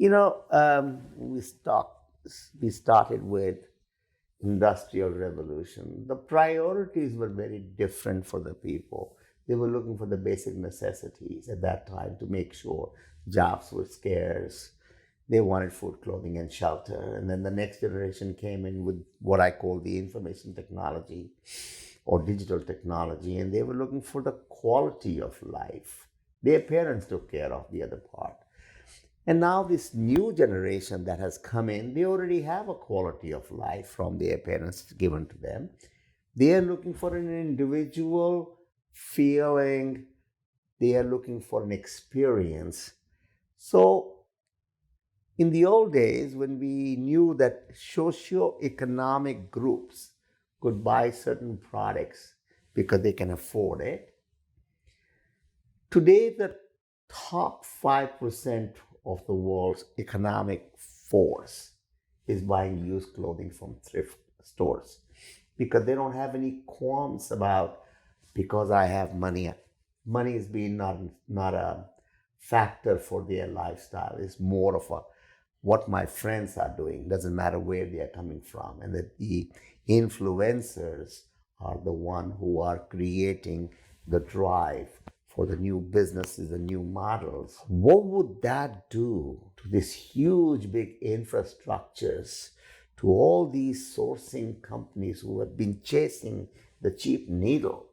We started with industrial revolution. The priorities were very different for the people. They were looking for the basic necessities at that time to make sure jobs were scarce. They wanted food, clothing, and shelter. And then the next generation came in with what I call the information technology or digital technology, and they were looking for the quality of life. Their parents took care of the other part. And now this new generation that has come in, they already have a quality of life from their parents given to them. They are looking for an individual feeling. They are looking for an experience. So in the old days, when we knew that socio-economic groups could buy certain products because they can afford it, today the top 5% of the world's economic force is buying used clothing from thrift stores because they don't have any qualms about because I have money. Money is being not a factor for their lifestyle. It's more of what my friends are doing. Doesn't matter where they are coming from, and that the influencers are the one who are creating the drive for the new businesses, the new models. What would that do to these huge, big infrastructures, to all these sourcing companies who have been chasing the cheap needle,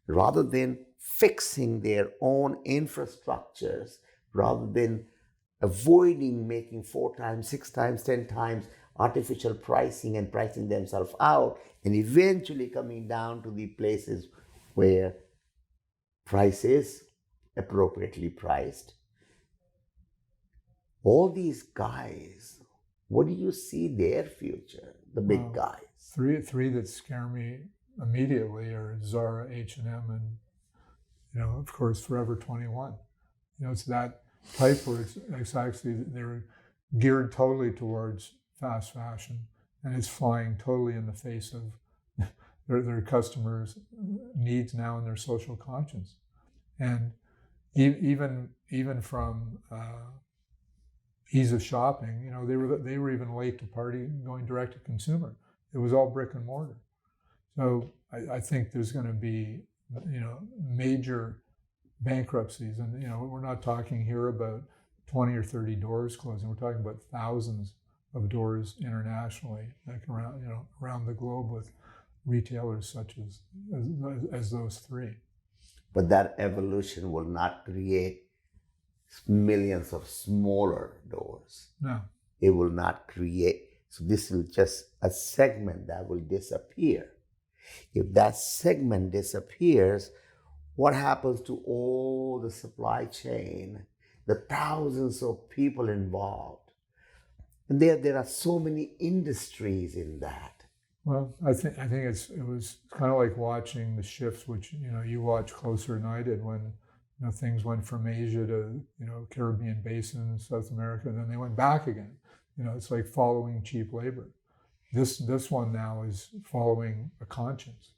rather than fixing their own infrastructures, rather than avoiding making 4 times, 6 times, 10 times artificial pricing and pricing themselves out, and eventually coming down to the places where price is appropriately priced. All these guys, what do you see their future, the big guys? Three that scare me immediately are Zara, H&M, and of course, Forever 21. It's that type where it's actually, they're geared totally towards fast fashion, and it's flying totally in the face of their customers' needs now and their social conscience. And even from ease of shopping, they were even late to party going direct to consumer. It was all brick and mortar. So I think there's going to be major bankruptcies, and we're not talking here about 20 or 30 doors closing. We're talking about thousands of doors internationally, like around the globe, with retailers such as those three. But that evolution will not create millions of smaller doors. No. It will not create. So this is just a segment that will disappear. If that segment disappears, what happens to all the supply chain, the thousands of people involved? And there are so many industries in that. Well, I think it was kind of like watching the shifts, which you watch closer than I did, when things went from Asia to Caribbean basin, South America, and then they went back again. It's like following cheap labor. This one now is following a conscience,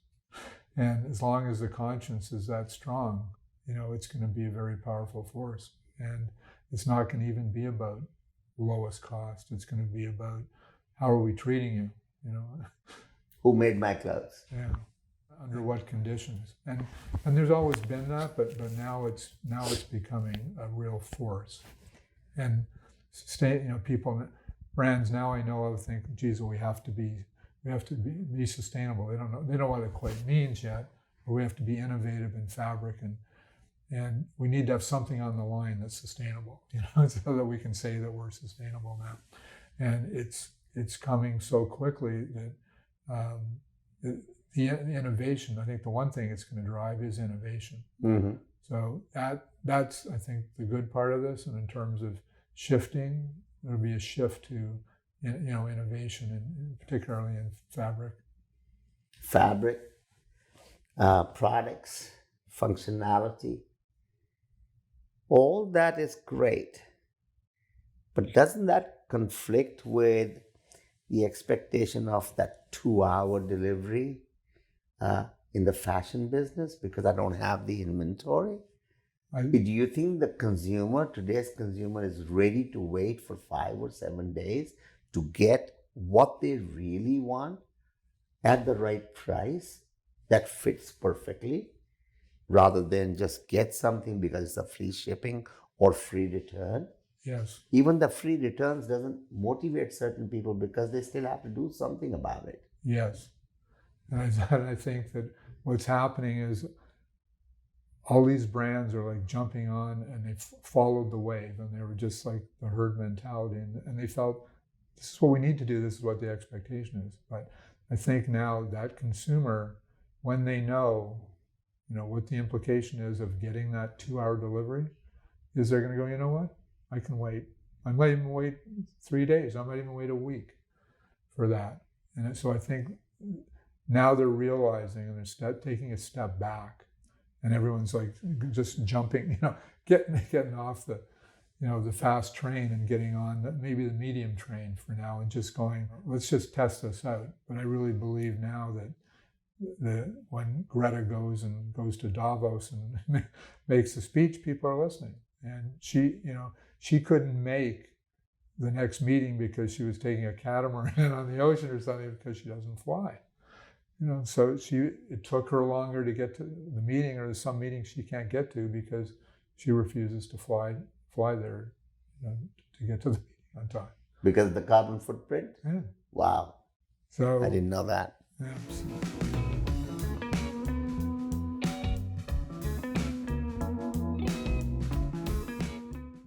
and as long as the conscience is that strong, it's going to be a very powerful force. And it's not going to even be about lowest cost. It's going to be about how are we treating you. Who made my clothes? Yeah, under what conditions? And there's always been that, but now it's becoming a real force. And brands now I know of think, geez, well, we have to be sustainable. They don't know what it quite means yet, but we have to be innovative in fabric, and we need to have something on the line that's sustainable, so that we can say that we're sustainable now. And it's coming so quickly that the innovation, I think the one thing it's going to drive is innovation. Mm-hmm. So that's I think the good part of this. And in terms of shifting, there'll be a shift to innovation, and particularly in fabric. Products, functionality, all that is great. But doesn't that conflict with the expectation of that 2-hour delivery in the fashion business because I don't have the inventory? Do you think today's consumer is ready to wait for 5 or 7 days to get what they really want at the right price that fits perfectly, rather than just get something because it's a free shipping or free return? Yes. Even the free returns doesn't motivate certain people because they still have to do something about it. Yes. And I think that what's happening is all these brands are like jumping on, and they followed the wave, and they were just like the herd mentality, and they felt this is what we need to do, this is what the expectation is. But I think now that consumer, when they know, what the implication is of getting that 2-hour delivery, is they're going to go, you know what, I can wait. I might even wait 3 days. I might even wait a week for that. And so I think now they're realizing, and they're taking a step back. And everyone's like just jumping, getting off the, the fast train and getting on maybe the medium train for now, and just going, let's just test this out. But I really believe now that when Greta goes to Davos and makes a speech, people are listening. And she couldn't make the next meeting because she was taking a catamaran on the ocean or something, because she doesn't fly. So it took her longer to get to the meeting, or there's some meetings she can't get to because she refuses to fly there to get to the meeting on time. Because of the carbon footprint? Yeah. Wow. So I didn't know that. Yeah.